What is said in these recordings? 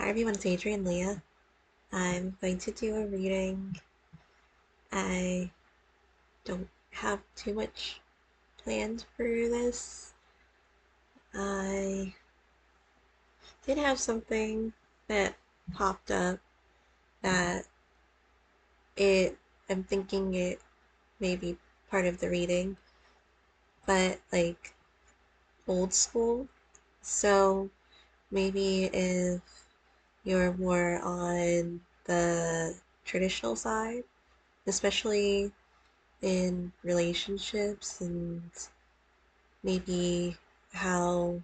Hi everyone, it's Adrian Leah. I'm going to do a reading. I don't have too much planned for this. I did have something that popped up that it I'm thinking it may be part of the reading, but like old school. So maybe if you're more on the traditional side, especially in relationships and maybe how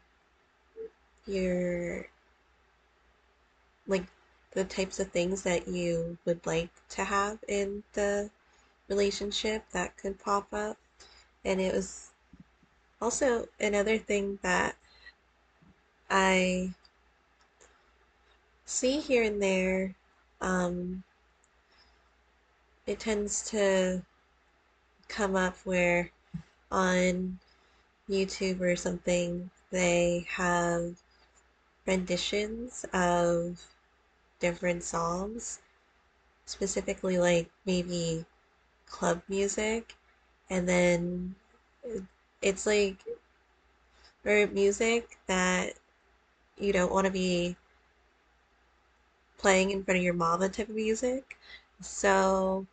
you're like the types of things that you would like to have in the relationship that could pop up. And it was also another thing that I see here and there. Um, it tends to come up where on YouTube or something they have renditions of different songs, specifically like maybe club music, and then it's like or music that you don't want to be playing in front of your mama type of music. So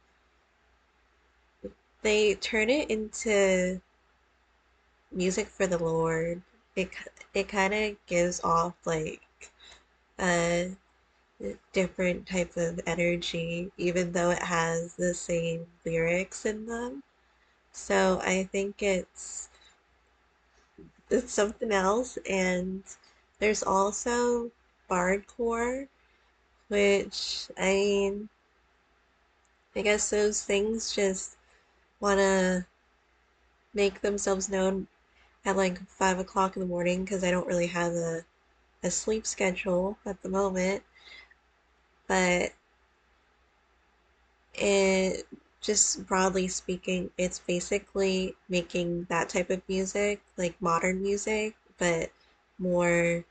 they turn it into music for the Lord. It it kind of gives off like a different type of energy, even though it has the same lyrics in them. So I think it's something else. And there's also bardcore, which I guess those things just want to make themselves known at like 5 o'clock in the morning because I don't really have a sleep schedule at the moment. But it just broadly speaking, it's basically making that type of music, like modern music, but more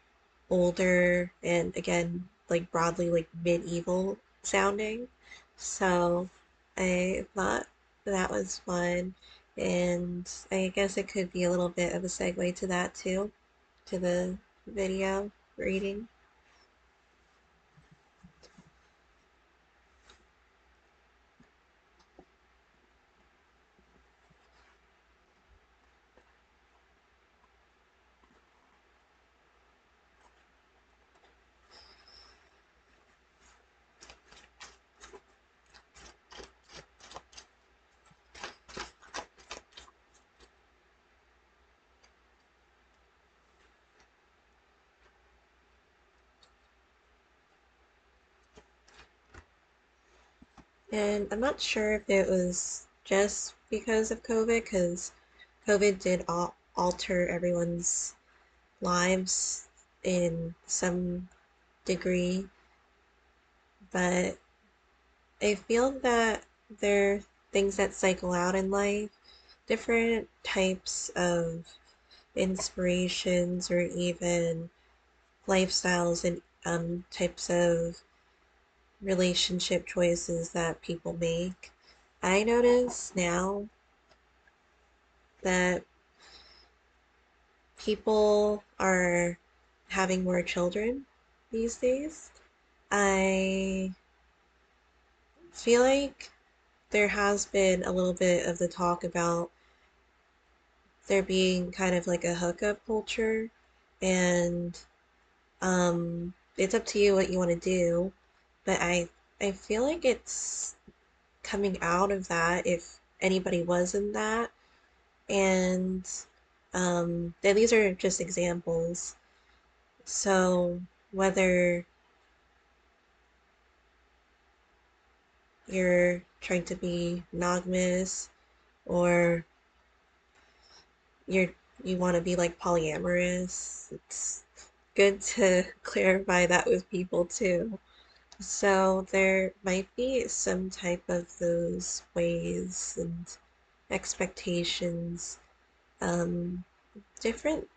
older and again like broadly like medieval sounding. So I thought that was fun, and I guess it could be a little bit of a segue to that too, to the video reading. And I'm not sure if it was just because of COVID, because COVID did alter everyone's lives in some degree, but I feel that there are things that cycle out in life, different types of inspirations or even lifestyles and types of relationship choices that people make. I notice now that people are having more children these days. I feel like there has been a little bit of the talk about there being kind of like a hookup culture, and it's up to you what you want to do, but I feel like it's coming out of that if anybody was in that. And these are just examples. So whether you're trying to be monogamous or you're you want to be like polyamorous, it's good to clarify that with people too. So there might be some type of those ways and expectations, um, different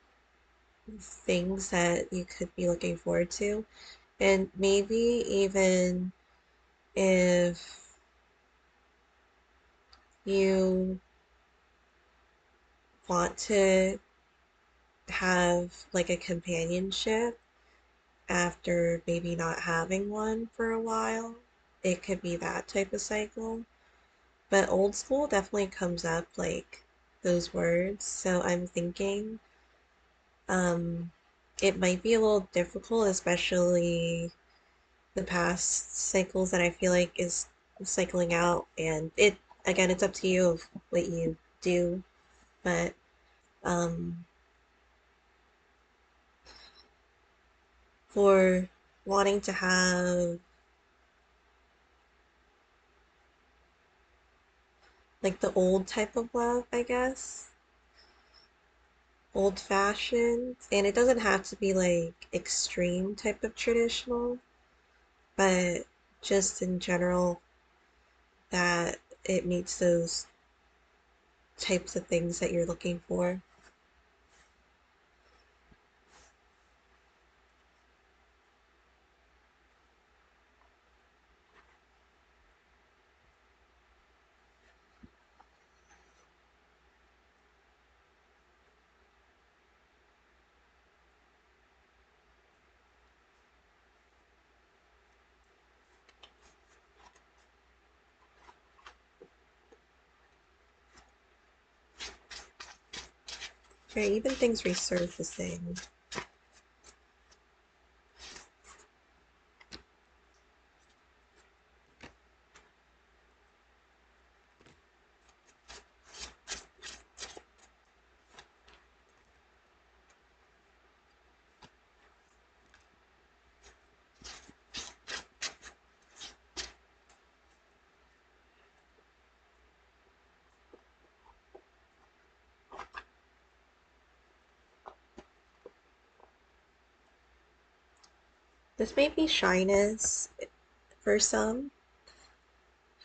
things that you could be looking forward to. And maybe even if you want to have like a companionship after maybe not having one for a while, it could be that type of cycle. But old school definitely comes up like those words. So I'm thinking um, it might be a little difficult, especially the past cycles that I feel like is cycling out. And it, again, it's up to you of what you do. But um, for wanting to have like the old type of love, I guess, old fashioned, and it doesn't have to be like extreme type of traditional, but just in general that it meets those types of things that you're looking for. Yeah, even things resurfacing. This may be shyness for some.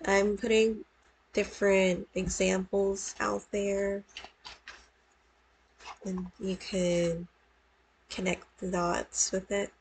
I'm putting different examples out there, and you can connect the dots with it.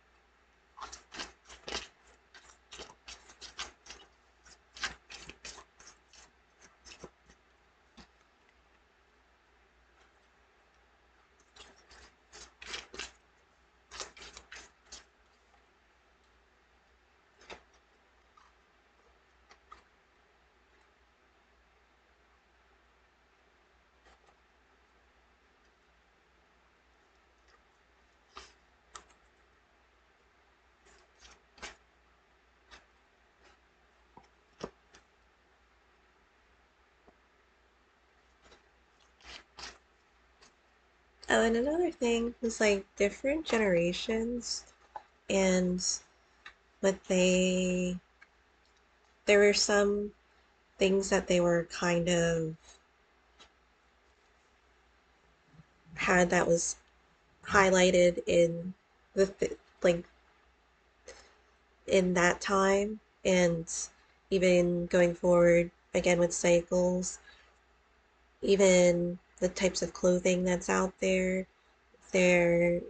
Oh, and another thing was like different generations and what there were some things that they were kind of had that was highlighted in like in that time, and even going forward again with cycles, even the types of clothing that's out there, their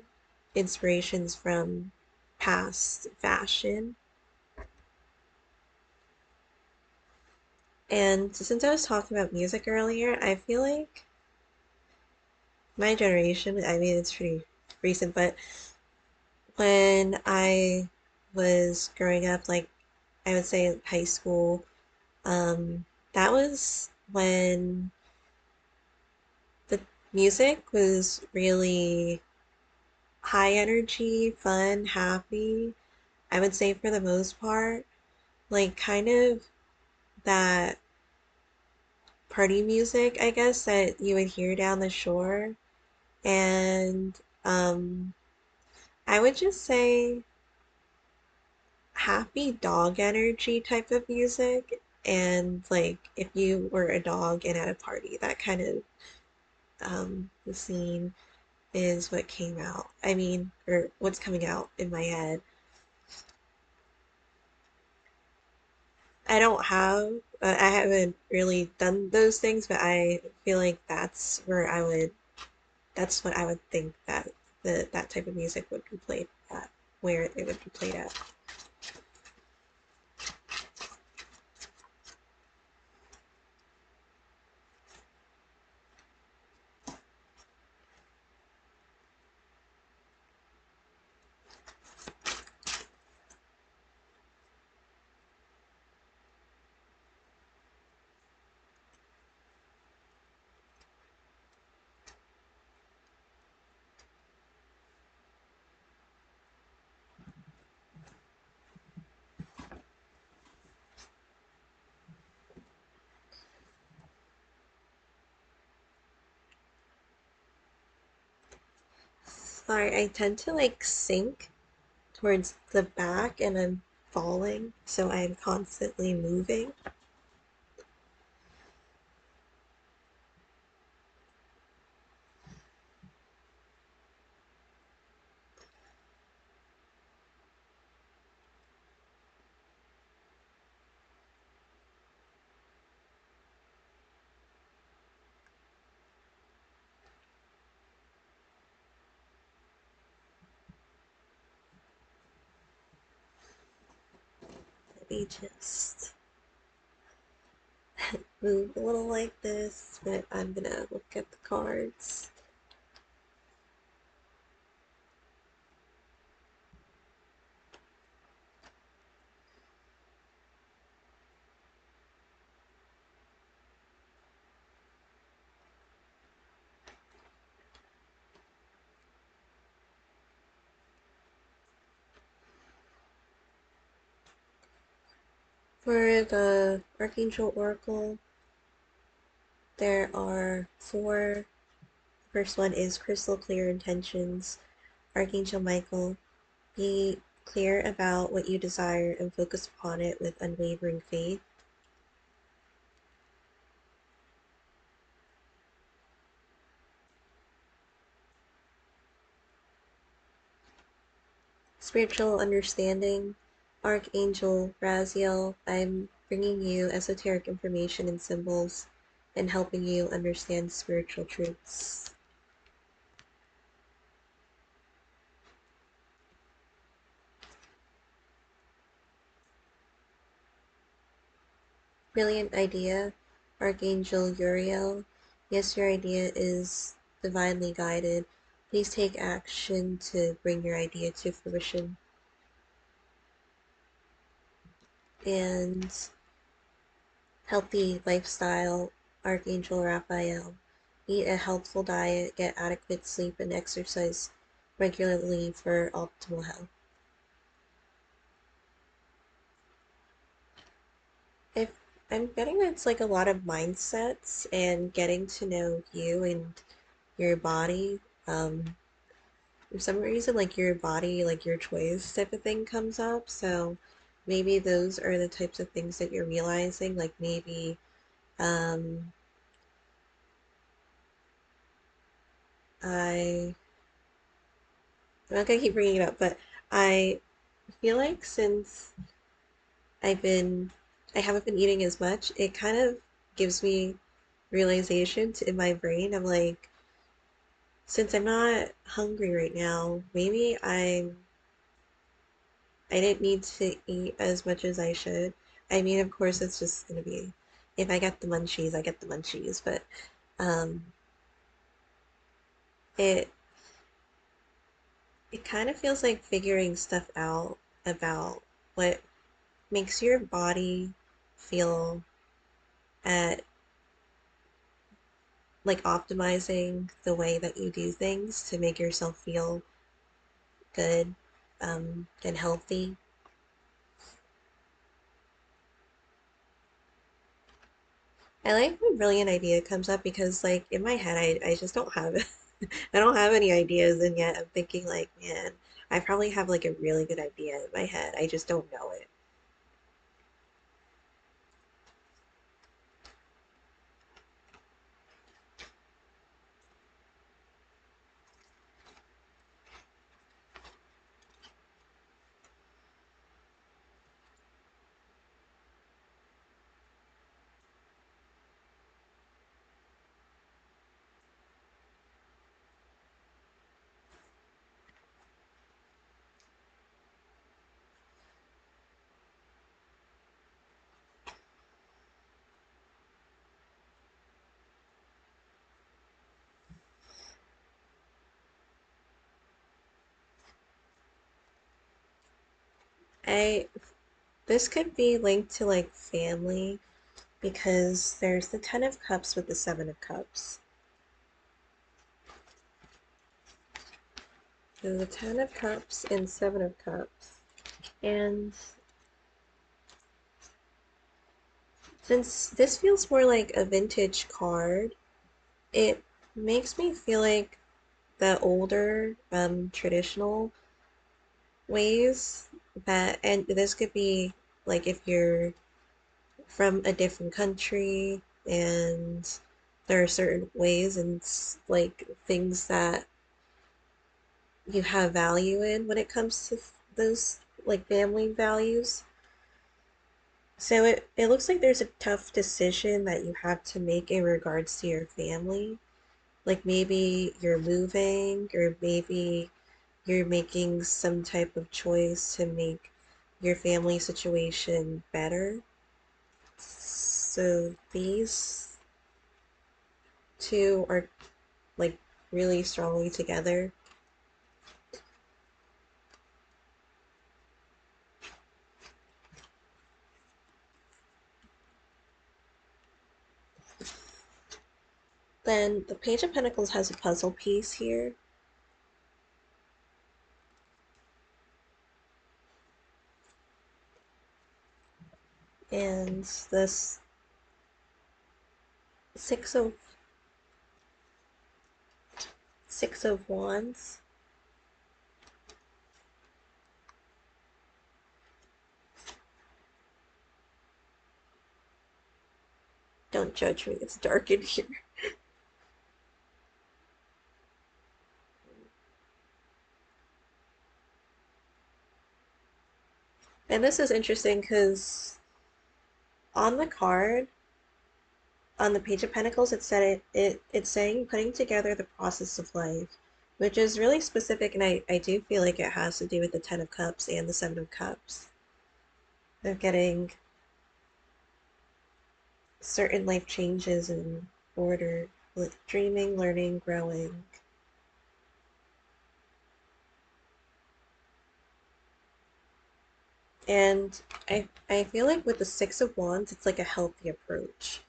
inspirations from past fashion. And since I was talking about music earlier, I feel like my generation, I mean, it's pretty recent, but when I was growing up, like I would say high school, that was when the music was really high energy, fun, happy. I would say for the most part, like kind of that party music, I guess, that you would hear down the shore. And I would just say happy dog energy type of music. And like if you were a dog and at a party, that kind of the scene is what came out. I mean, or what's coming out in my head. I don't have, I haven't really done those things, but I feel like that's where I would, that's what I would think that that type of music would be played at, where it would be played at. Sorry, I tend to like sink towards the back and I'm falling, so I'm constantly moving. Let me just move a little like this, but I'm gonna look at the cards. For the Archangel Oracle, there are four. The first one is Crystal Clear Intentions. Archangel Michael, be clear about what you desire and focus upon it with unwavering faith. Spiritual Understanding, Archangel Raziel, I'm bringing you esoteric information and symbols and helping you understand spiritual truths. Brilliant idea, Archangel Uriel. Yes, your idea is divinely guided. Please take action to bring your idea to fruition. And healthy lifestyle, Archangel Raphael. Eat a healthful diet, get adequate sleep, and exercise regularly for optimal health. If I'm getting it's like a lot of mindsets and getting to know you and your body. For some reason, like your body, like your choice type of thing comes up. So maybe those are the types of things that you're realizing. Like maybe um, I I'm not gonna keep bringing it up, but I feel like since I've been, I haven't been eating as much, it kind of gives me realizations in my brain. I'm like, since I'm not hungry right now, maybe I didn't need to eat as much as I should. I mean, of course, it's just gonna be, if I get the munchies, I get the munchies, but um, it it kind of feels like figuring stuff out about what makes your body feel at like optimizing the way that you do things to make yourself feel good and healthy. I like when brilliant idea comes up because like in my head I just don't have I don't have any ideas and yet I'm thinking like, man, I probably have like a really good idea in my head. I just don't know it. I This could be linked to like family because there's the Ten of Cups with the Seven of Cups. So the Ten of Cups and Seven of Cups. And since this feels more like a vintage card, it makes me feel like the older traditional ways that, and this could be like if you're from a different country and there are certain ways and like things that you have value in when it comes to those like family values. So it looks like there's a tough decision that you have to make in regards to your family. Like maybe you're moving, or maybe you're making some type of choice to make your family situation better. So these two are like really strongly together. Then the Page of Pentacles has a puzzle piece here, and this six of six of wands. Don't judge me, it's dark in here. And this is interesting because on the card, on the Page of Pentacles, it said it's saying putting together the process of life, which is really specific, and I do feel like it has to do with the Ten of Cups and the Seven of Cups. They're getting certain life changes in order, with dreaming, learning, growing. And I feel like with the Six of Wands, it's like a healthy approach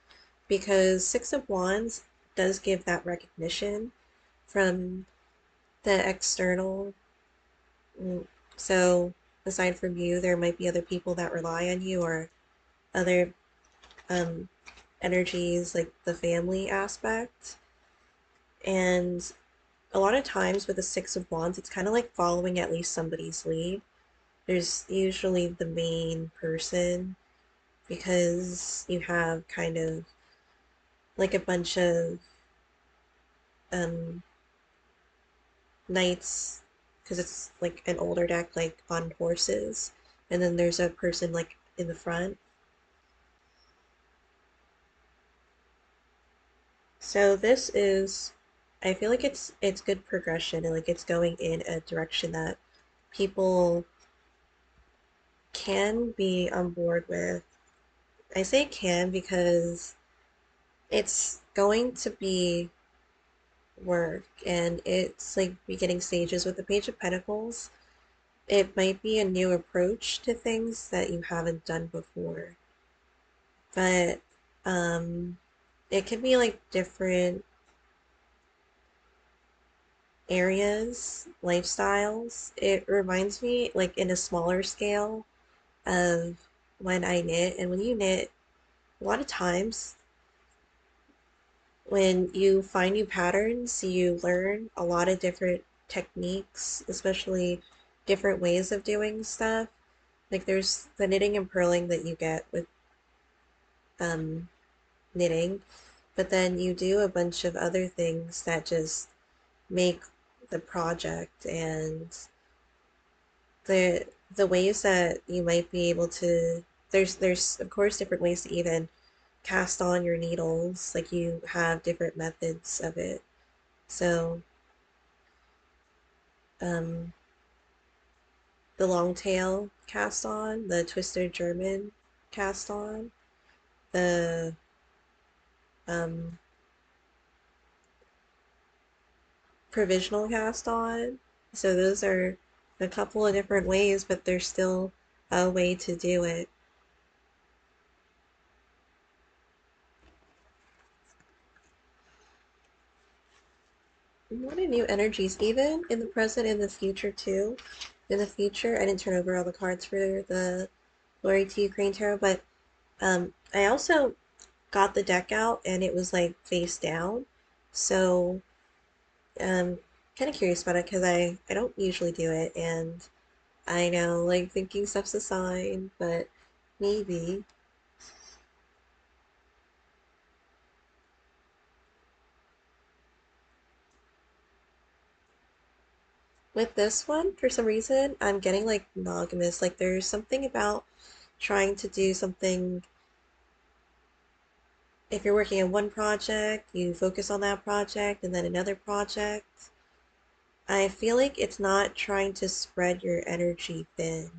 because Six of Wands does give that recognition from the external. So aside from you, there might be other people that rely on you, or other um, energies like the family aspect. And a lot of times with the Six of Wands, it's kind of like following at least somebody's lead. There's usually the main person because you have kind of like a bunch of um, knights, because it's like an older deck, like on horses, and then there's a person like in the front. So this is, I feel like it's good progression, and like it's going in a direction that people can be on board with. I say can because it's going to be work, and it's like beginning stages with the Page of Pentacles. It might be a new approach to things that you haven't done before, but um, it can be like different areas, lifestyles. It reminds me, like in a smaller scale, of when I knit. And when you knit, a lot of times when you find new patterns, you learn a lot of different techniques, especially different ways of doing stuff. Like there's the knitting and purling that you get with um, knitting, but then you do a bunch of other things that just make the project, and the ways that you might be able to, there's of course different ways to even cast on your needles, like you have different methods of it. So um, the long tail cast on, the twisted German cast on, the um, provisional cast on. So those are a couple of different ways, but there's still a way to do it. What are new energies, even in the present and the future too? In the future, I didn't turn over all the cards for the Glory to Ukraine Tarot, but I also got the deck out and it was like face down. So um, kind of curious about it because I don't usually do it, and I know like thinking stuff's a sign, but maybe. With this one, for some reason, I'm getting like monogamous. Like there's something about trying to do something. If you're working on one project, you focus on that project and then another project. I feel like it's not trying to spread your energy thin.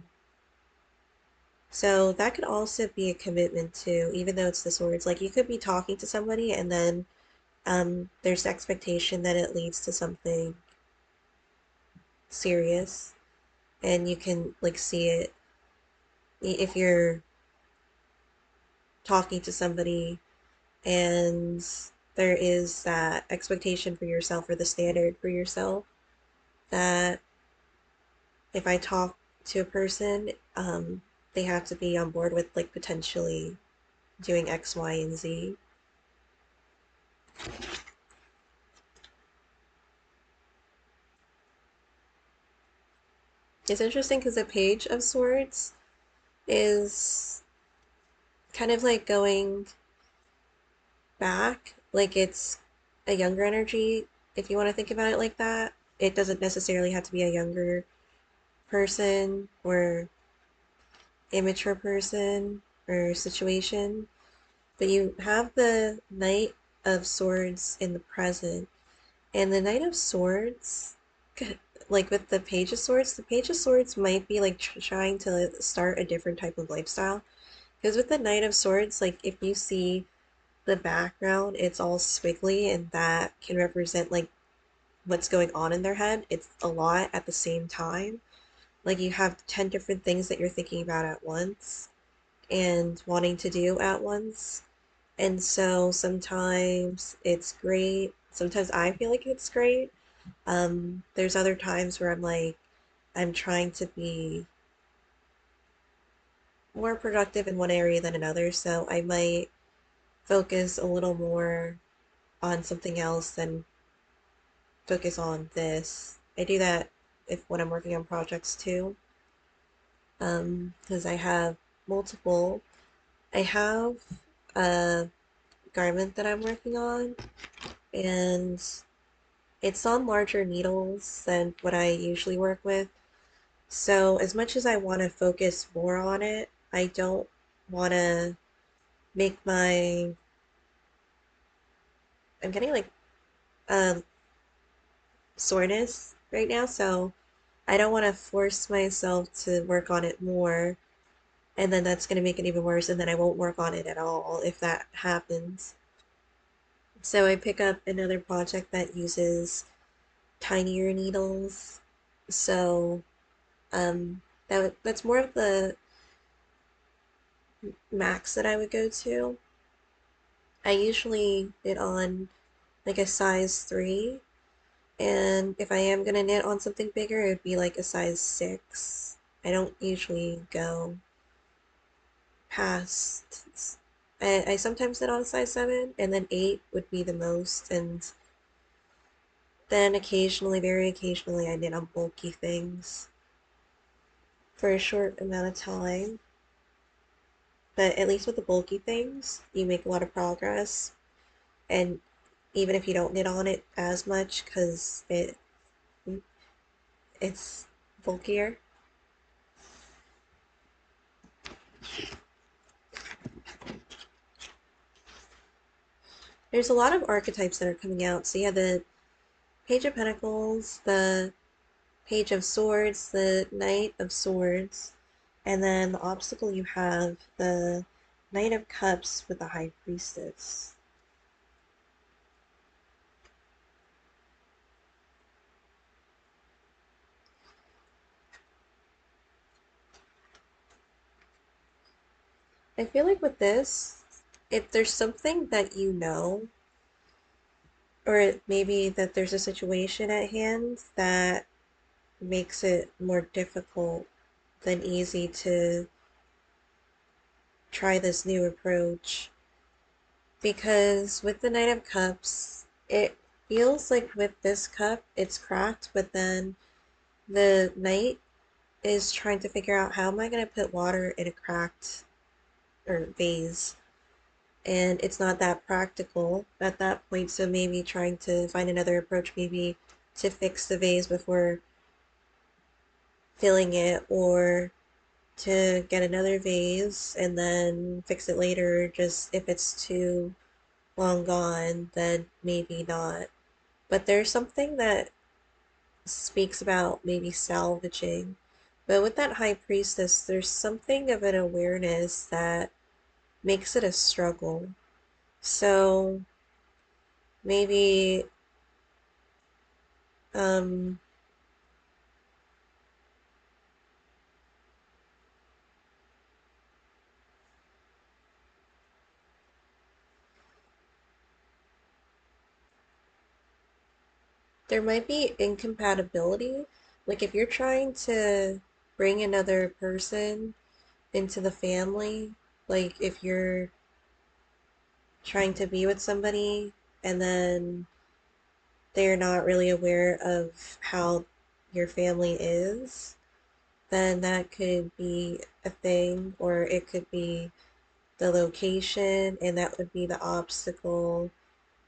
So that could also be a commitment too, even though it's the swords. Like you could be talking to somebody and then there's the expectation that it leads to something serious, and you can like see it if you're talking to somebody and there is that expectation for yourself or the standard for yourself that if I talk to a person, they have to be on board with like potentially doing X, Y, and Z. It's interesting because the Page of Swords is kind of like going back, like it's a younger energy, if you want to think about it like that. It doesn't necessarily have to be a younger person or immature person or situation, but you have the Knight of Swords in the present, and the Knight of Swords, like with the Page of Swords, the Page of Swords might be like trying to start a different type of lifestyle. Because with the Knight of Swords, like if you see the background, it's all squiggly, and that can represent like what's going on in their head. It's a lot at the same time. Like you have 10 different things that you're thinking about at once and wanting to do at once. And so sometimes it's great. Sometimes I feel like it's great. There's other times where I'm like, I'm trying to be more productive in one area than another. So I might focus a little more on something else than focus on this. I do that if when I'm working on projects too, because I have multiple. I have a garment that I'm working on, and it's on larger needles than what I usually work with. So as much as I want to focus more on it, I don't want to make my. I'm getting like um soreness right now, so I don't want to force myself to work on it more, and then that's going to make it even worse, and then I won't work on it at all if that happens. So I pick up another project that uses tinier needles. So that's more of the max that I would go to. I usually knit on like a size 3, and if I am gonna knit on something bigger, it would be like a size 6. I don't usually go past. I sometimes knit on a size 7, and then 8 would be the most, and then occasionally, very occasionally, I knit on bulky things for a short amount of time. But at least with the bulky things, you make a lot of progress, and even if you don't knit on it as much, because it's bulkier. There's a lot of archetypes that are coming out. So yeah, the Page of Pentacles, the Page of Swords, the Knight of Swords, and then the obstacle you have, the Knight of Cups with the High Priestess. I feel like with this, if there's something that you know, or maybe that there's a situation at hand that makes it more difficult than easy to try this new approach. Because with the Knight of Cups, it feels like with this cup, it's cracked, but then the knight is trying to figure out how am I going to put water in a cracked or vase. And it's not that practical at that point, so maybe trying to find another approach, maybe to fix the vase before filling it, or to get another vase and then fix it later, just if it's too long gone, then maybe not. But there's something that speaks about maybe salvaging. But with that high priestess, there's something of an awareness that makes it a struggle. So maybe um, there might be incompatibility. Like if you're trying to bring another person into the family, like if you're trying to be with somebody and then they're not really aware of how your family is, then that could be a thing, or it could be the location, and that would be the obstacle.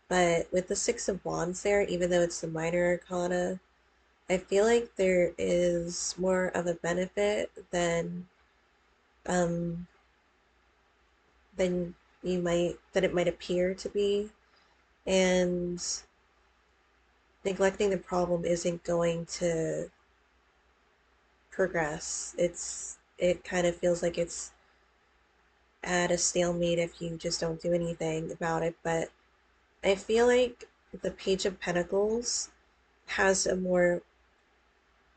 But with the Six of Wands there, even though it's the minor arcana, I feel like there is more of a benefit um than than it might appear to be. And neglecting the problem isn't going to progress. It kind of feels like it's at a stalemate if you just don't do anything about it. But I feel like the Page of Pentacles has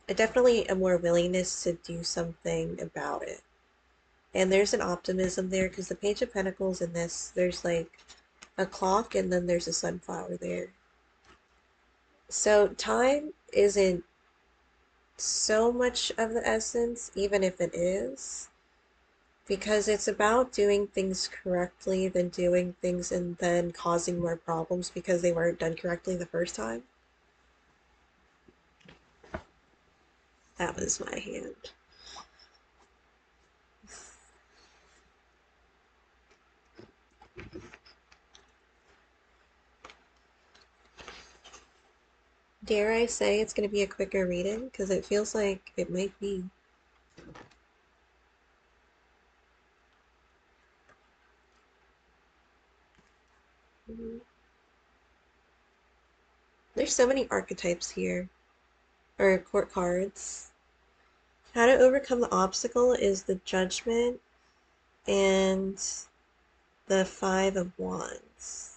definitely a more willingness to do something about it. And there's an optimism there because the Page of Pentacles in this, there's like a clock and then there's a sunflower there. So time isn't so much of the essence, even if it is, because it's about doing things correctly than doing things and then causing more problems because they weren't done correctly the first time. That was my hand. Dare I say it's going to be a quicker reading? Because it feels like it might be. Mhm. There's so many archetypes here, or court cards. How to overcome the obstacle is the Judgment and the Five of Wands.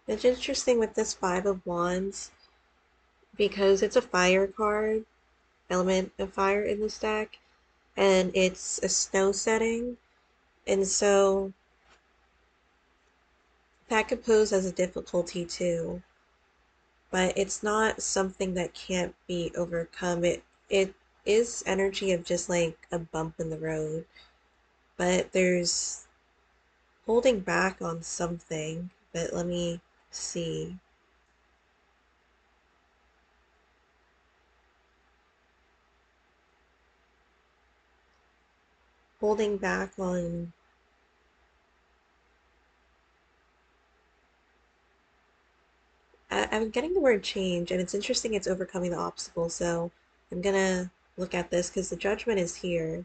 It's interesting with this Five of Wands because it's a fire card, element of fire in this deck, and it's a snow setting, and so that could pose as a difficulty too, but it's not something that can't be overcome. It is energy of just like a bump in the road, but there's holding back on something. But let me see. Holding back on, I'm getting the word change, and it's interesting it's overcoming the obstacle, so I'm gonna look at this because the Judgment is here.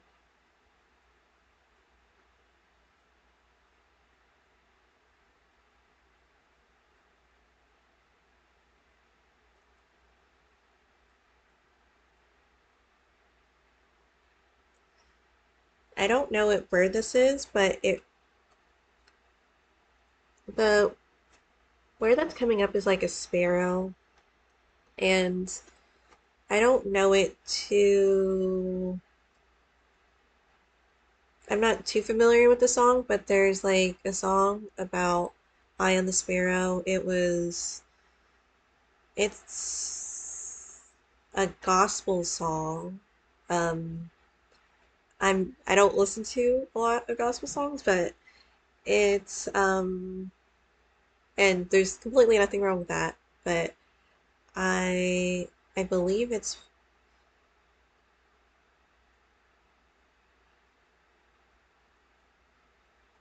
I don't know where this is, but the where that's coming up is like a sparrow, and I don't know it too. I'm not too familiar with the song, but there's like a song about Eye on the Sparrow. It's a gospel song. I don't listen to a lot of gospel songs, but it's and there's completely nothing wrong with that, but I I believe it's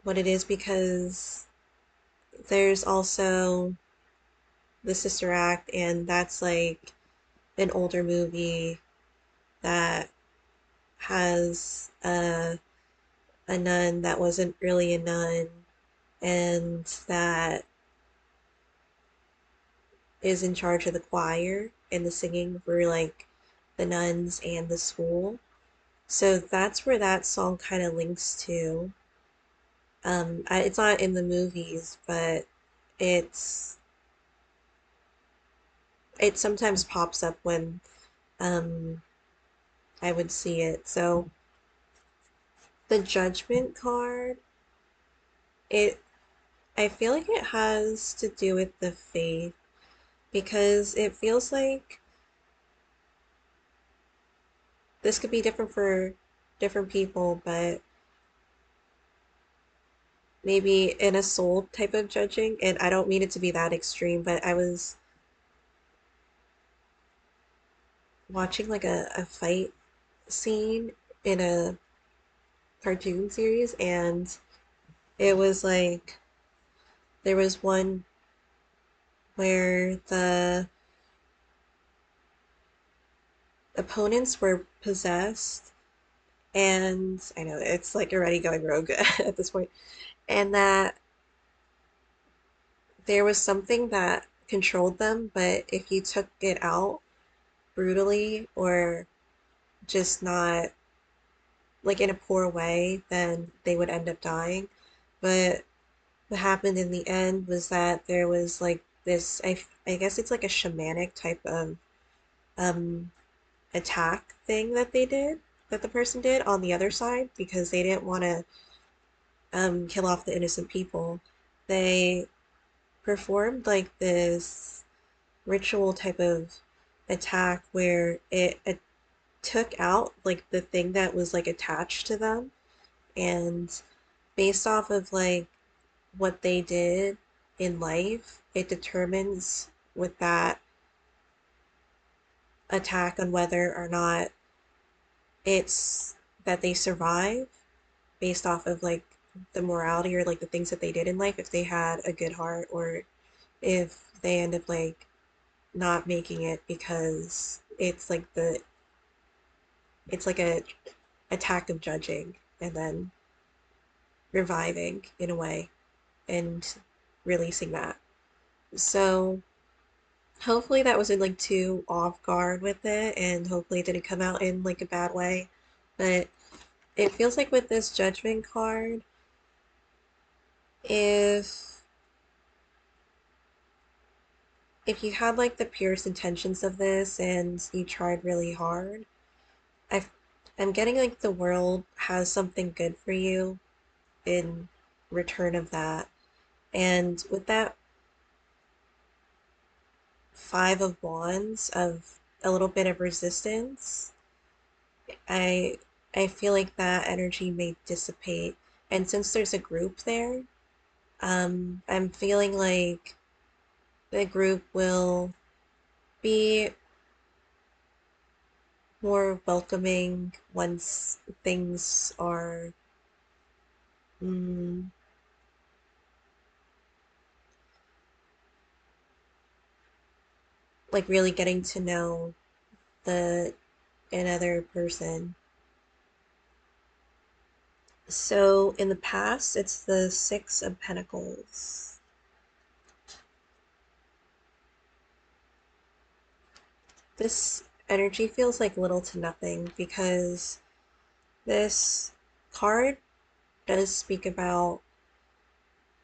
what it is because there's also the Sister Act, and that's like an older movie that has a nun that wasn't really a nun and that is in charge of the choir and the singing for like the nuns and the school. So that's where that song kind of links to. It's not in the movies, but it's it sometimes pops up when um, I would see it. So the judgment card, it I feel like it has to do with the faith because it feels like this could be different for different people, but maybe in a soul type of judging. And I don't mean it to be that extreme, but I was watching like a fight scene in a cartoon series, and it was like there was one where the opponents were possessed, and I know it's like already going rogue at this point, and that there was something that controlled them, but if you took it out brutally or just not like in a poor way, then they would end up dying. But what happened in the end was that there was like this, I guess it's like a shamanic type of um, attack thing that they did, that the person did on the other side because they didn't want to kill off the innocent people. They performed like this ritual type of attack where it took out like the thing that was like attached to them, and based off of like what they did in life, it determines with that attack on whether or not it's that they survive based off of like the morality or like the things that they did in life, if they had a good heart, or if they end up like not making it because it's like a attack of judging and then reviving in a way and releasing that. So hopefully that wasn't like too off guard with it, and hopefully it didn't come out in like a bad way. But it feels like with this judgment card, if if you had like the purest intentions of this and you tried really hard, I I'm getting like the world has something good for you in return of that. And with that Five of Wands of a little bit of resistance, I I feel like that energy may dissipate. And since there's a group there, I'm feeling like the group will be more welcoming once things are mm, like really getting to know the another person. So in the past, it's the Six of Pentacles. This energy feels like little to nothing because this card does speak about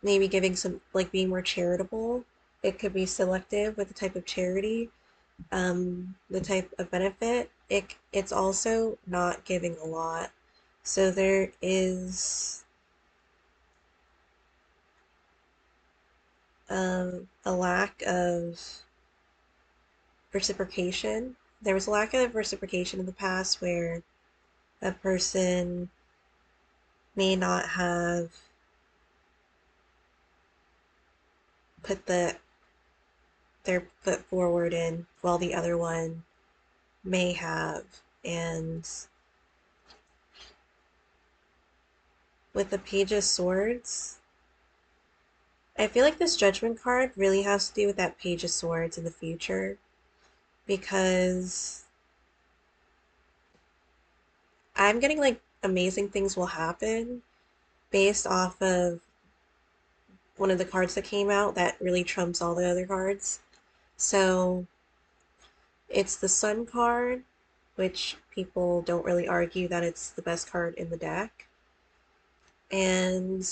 maybe giving some, like being more charitable. It could be selective with the type of charity, the type of benefit. It's also not giving a lot. So there is a lack of reciprocation. There was a lack of reciprocation in the past where a person may not have put their foot forward in while the other one may have. And with the Page of Swords, I feel like this Judgment card really has to do with that Page of Swords in the future, because I'm getting like amazing things will happen based off of one of the cards that came out that really trumps all the other cards. So it's the Sun card, which people don't really argue that it's the best card in the deck. And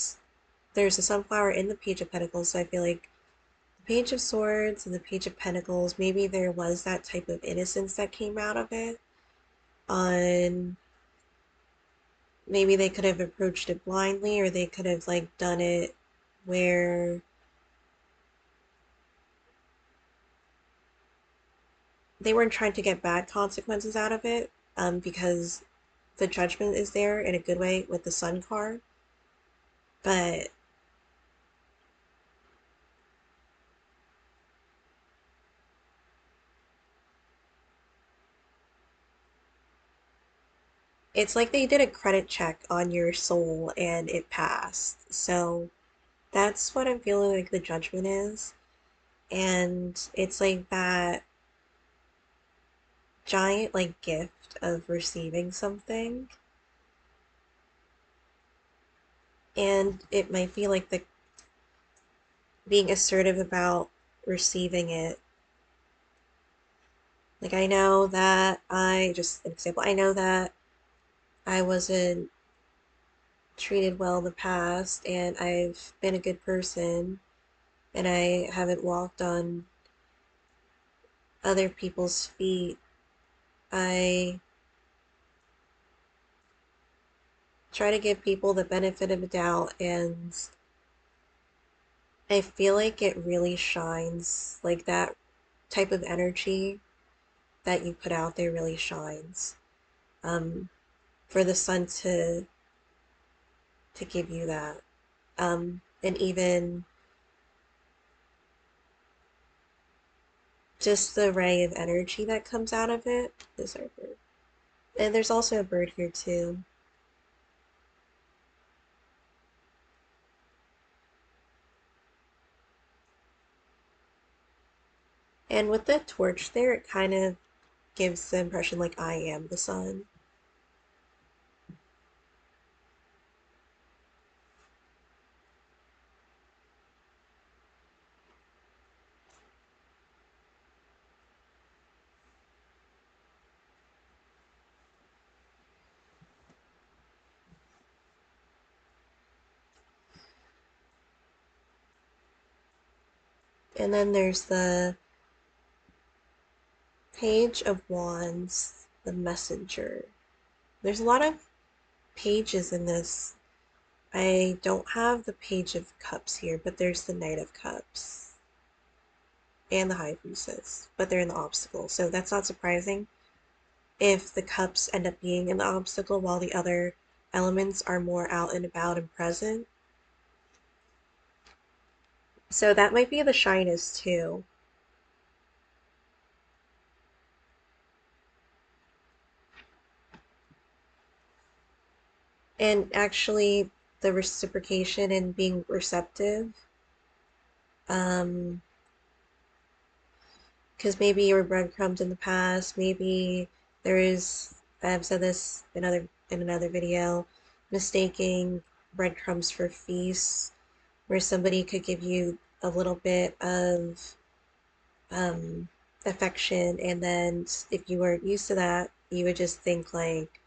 there's a Sunflower in the Page of Pentacles, so I feel like the Page of Swords and the Page of Pentacles, maybe there was that type of innocence that came out of it. On maybe they could have approached it blindly, or they could have like done it where they weren't trying to get bad consequences out of it, because the Judgment is there in a good way with the Sun card. But it's like they did a credit check on your soul and it passed. So that's what I'm feeling like the Judgment is. And it's like that giant like gift of receiving something. And it might be like the being assertive about receiving it. Like, I know that just an example, I know that I wasn't treated well in the past, and I've been a good person, and I haven't walked on other people's feet. I try to give people the benefit of the doubt, and I feel like it really shines. Like, that type of energy that you put out there really shines. Um, for the sun to give you that. And even just the ray of energy that comes out of it is our bird. And there's also a bird here too. And with the torch there, it kind of gives the impression like I am the sun. And then there's the Page of Wands, the Messenger. There's a lot of pages in this. I don't have the Page of Cups here, but there's the Knight of Cups and the High Priestess, but they're in the obstacle, so that's not surprising if the cups end up being in the obstacle while the other elements are more out and about and present. So that might be the shyness too. And actually, the reciprocation and being receptive. Um, because maybe you were breadcrumbed in the past. Maybe there is, I've said this in another video, mistaking breadcrumbs for feasts, where somebody could give you a little bit of um, affection, and then if you weren't used to that, you would just think like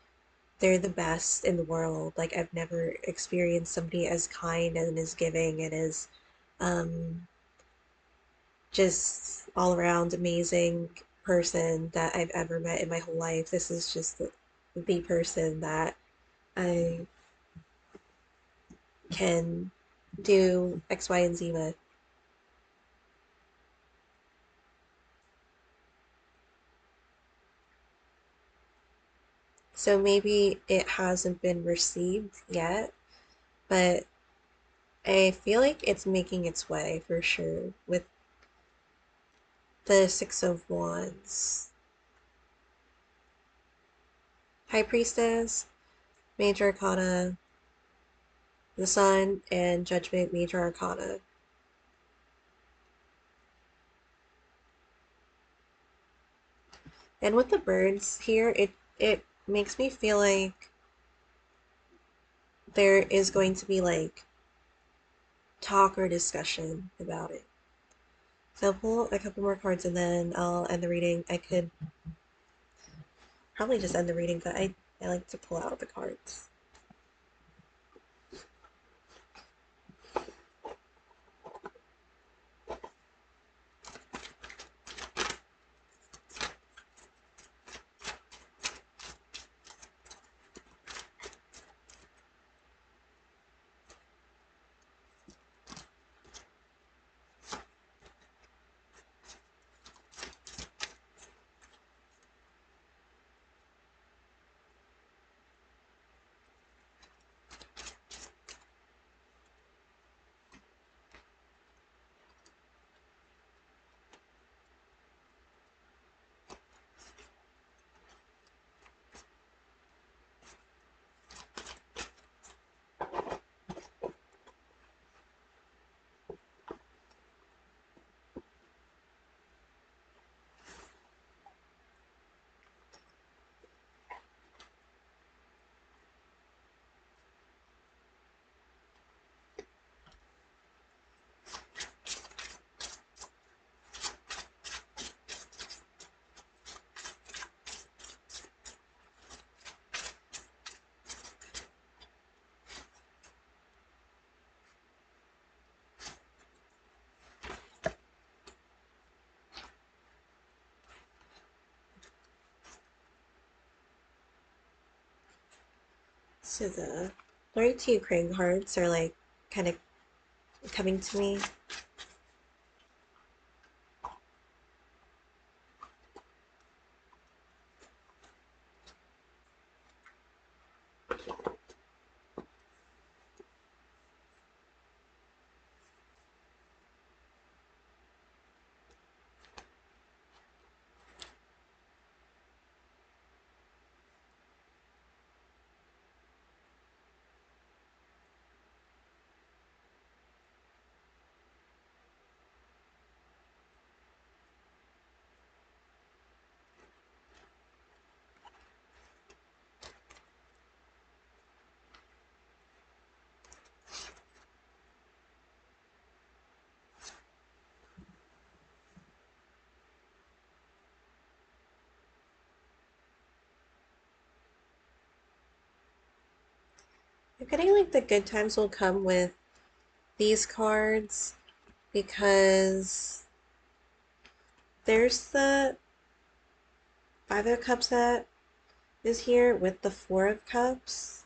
they're the best in the world. Like, I've never experienced somebody as kind and as giving and as um, just all around amazing person that I've ever met in my whole life. This is just the person that I can do X, Y, and Z with. So maybe it hasn't been received yet, but I feel like it's making its way for sure with the Six of Wands. High Priestess, Major Arcana, the Sun, and Judgment, Major Arcana. And with the birds here, it makes me feel like there is going to be like talk or discussion about it. So I'll pull a couple more cards and then I'll end the reading. I could probably just end the reading, but I like to pull out the cards. So the Glory to Ukraine cards are like kind of coming to me. I'm getting like the good times will come with these cards because there's the Five of Cups that is here with the Four of Cups.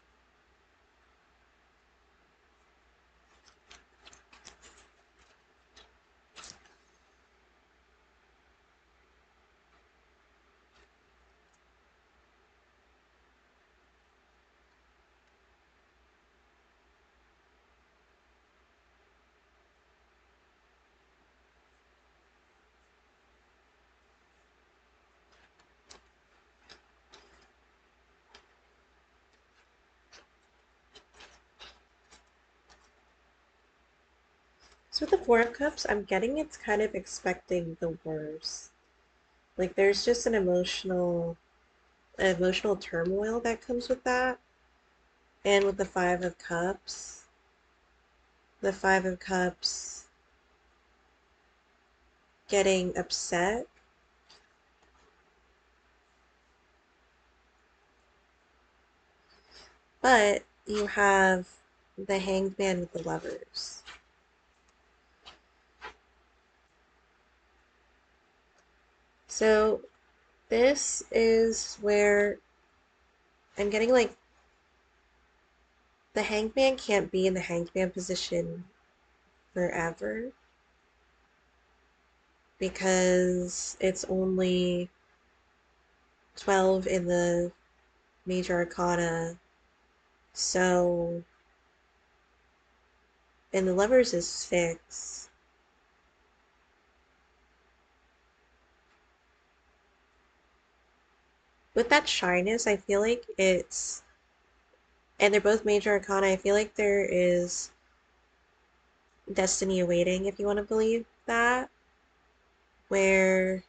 So with the Four of Cups, I'm getting it's kind of expecting the worst. Like there's just an emotional turmoil that comes with that. And with the the Five of Cups getting upset. But you have the Hanged Man with the Lovers. So this is where I'm getting like the Hanged Man can't be in the Hanged Man position forever because it's only 12 in the major arcana. So, and the lovers is fixed. With that shyness, I feel like it's, and they're both major arcana, I feel like there is destiny awaiting, if you want to believe that, where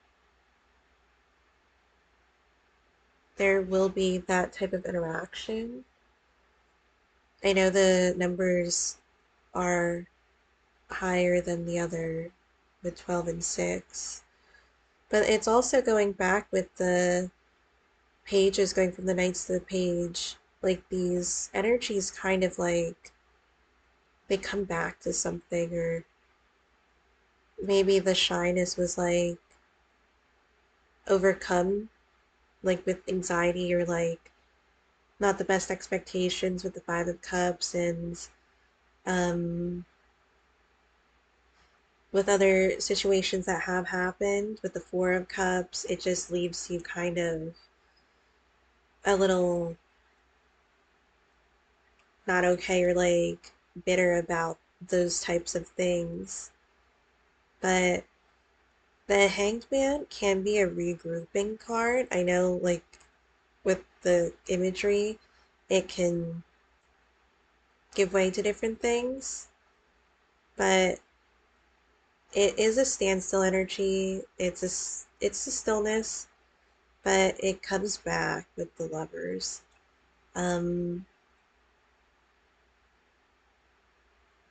there will be that type of interaction. I know the numbers are higher than the other with 12 and 6, but it's also going back with the pages going from the knights to the page. Like these energies kind of like they come back to something, or maybe the shyness was like overcome, like with anxiety or like not the best expectations with the Five of Cups, and um, with other situations that have happened with the Four of Cups, it just leaves you kind of a little not okay or like bitter about those types of things. But the Hanged Man can be a regrouping card. I know, like, with the imagery, it can give way to different things, but it is a standstill energy. It's a stillness, but it comes back with the lovers. Um,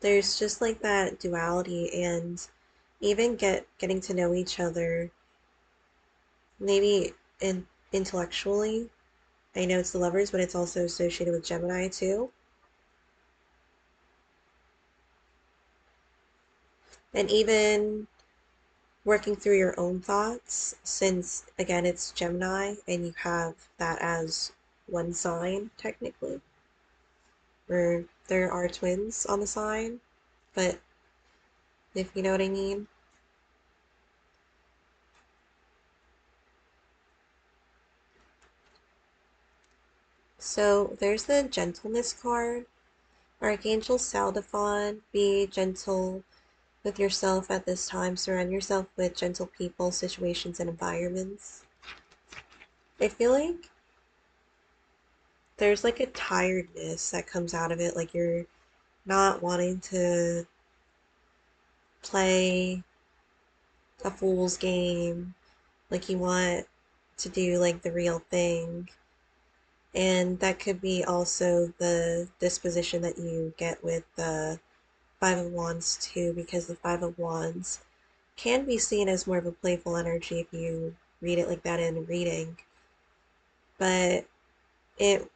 there's just like that duality, and even getting to know each other, maybe intellectually. I know it's the lovers, but it's also associated with Gemini too. And even working through your own thoughts, since again it's Gemini and you have that as one sign technically, or there are twins on the sign, but if you know what I mean. So there's the gentleness card. Archangel Saldaphon, be gentle with yourself at this time. Surround yourself with gentle people, situations, and environments. I feel like there's like a tiredness that comes out of it, like you're not wanting to play a fool's game, like you want to do like the real thing. And that could be also the disposition that you get with the Five of Wands too, because the Five of Wands can be seen as more of a playful energy if you read it like that in a reading. But it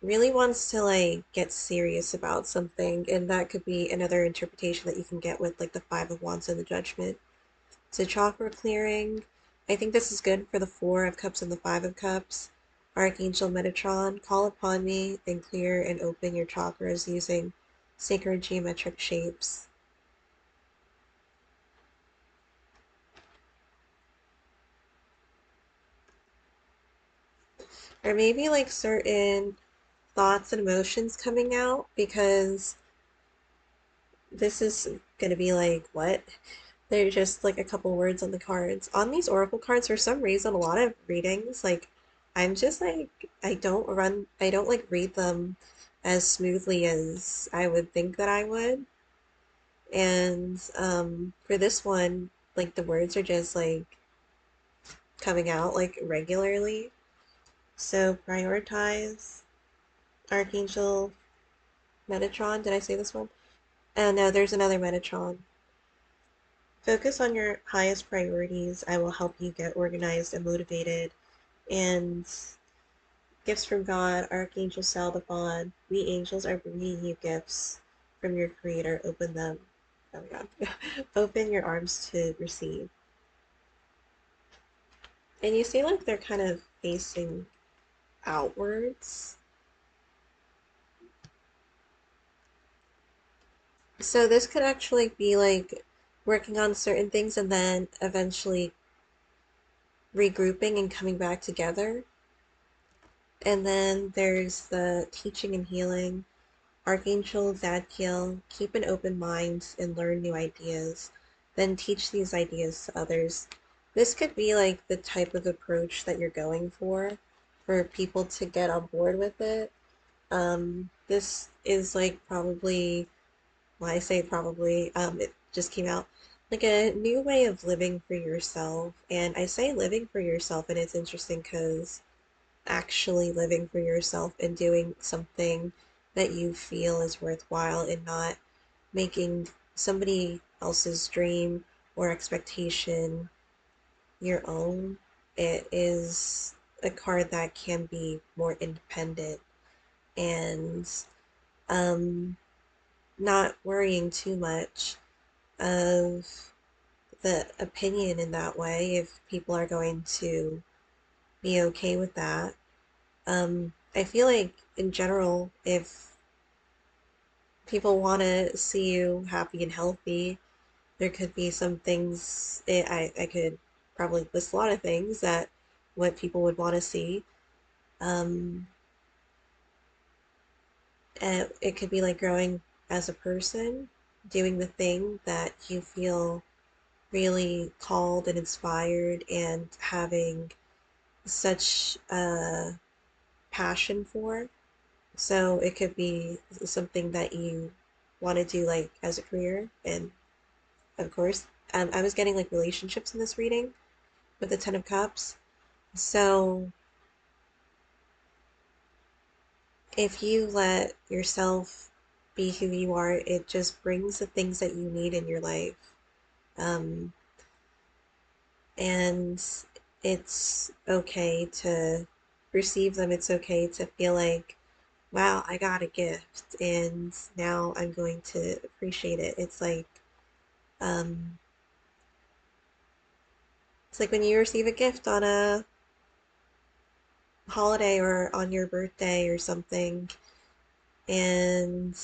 really wants to like get serious about something, and that could be another interpretation that you can get with like the Five of Wands and the Judgment. So chakra clearing, I think this is good for the Four of Cups and the Five of Cups. Archangel Metatron, call upon me and clear and open your chakras using sacred geometric shapes. Or maybe like certain thoughts and emotions coming out, because this is gonna be like, what? They're just like a couple words on the cards. On these oracle cards, for some reason, a lot of readings, like, I'm just like, I don't like read them as smoothly as I would think that I would. And for this one, like, the words are just like coming out like regularly. So prioritize Archangel Metatron. Did I say this one? Oh no, there's another Metatron. Focus on your highest priorities. I will help you get organized and motivated. And gifts from God, Archangel Saldaphon. We angels are bringing you gifts from your Creator. Open them. Oh my God. Open your arms to receive. And you see, like, they're kind of facing outwards. So this could actually be like working on certain things and then eventually regrouping and coming back together. And then there's the teaching and healing. Archangel Zadkiel, keep an open mind and learn new ideas, then teach these ideas to others. This could be like the type of approach that you're going for people to get on board with it. This is like probably, well, I say probably, it just came out, like a new way of living for yourself. And I say living for yourself, and it's interesting because actually living for yourself and doing something that you feel is worthwhile and not making somebody else's dream or expectation your own. It is a card that can be more independent and um, not worrying too much of the opinion in that way if people are going to be okay with that. I feel like in general, if people want to see you happy and healthy, there could be some things. I could probably list a lot of things that what people would want to see. Um, and it could be like growing as a person, doing the thing that you feel really called and inspired, and having such a passion for. So it could be something that you want to do like as a career. And of course, I was getting like relationships in this reading with the Ten of Cups. So if you let yourself be who you are, it just brings the things that you need in your life. Um, and it's okay to receive them. It's okay to feel like, wow, I got a gift and now I'm going to appreciate it. Um, it's like when you receive a gift on a holiday or on your birthday or something, and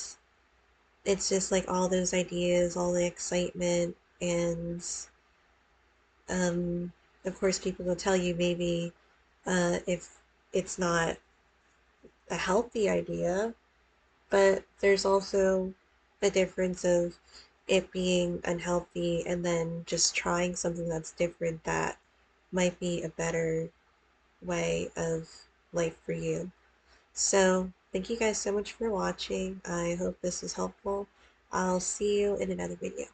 it's just like all those ideas, all the excitement, and um, of course, people will tell you maybe if it's not a healthy idea, but there's also a difference of it being unhealthy and then just trying something that's different that might be a better way of life for you. So, thank you guys so much for watching. I hope this was helpful. I'll see you in another video.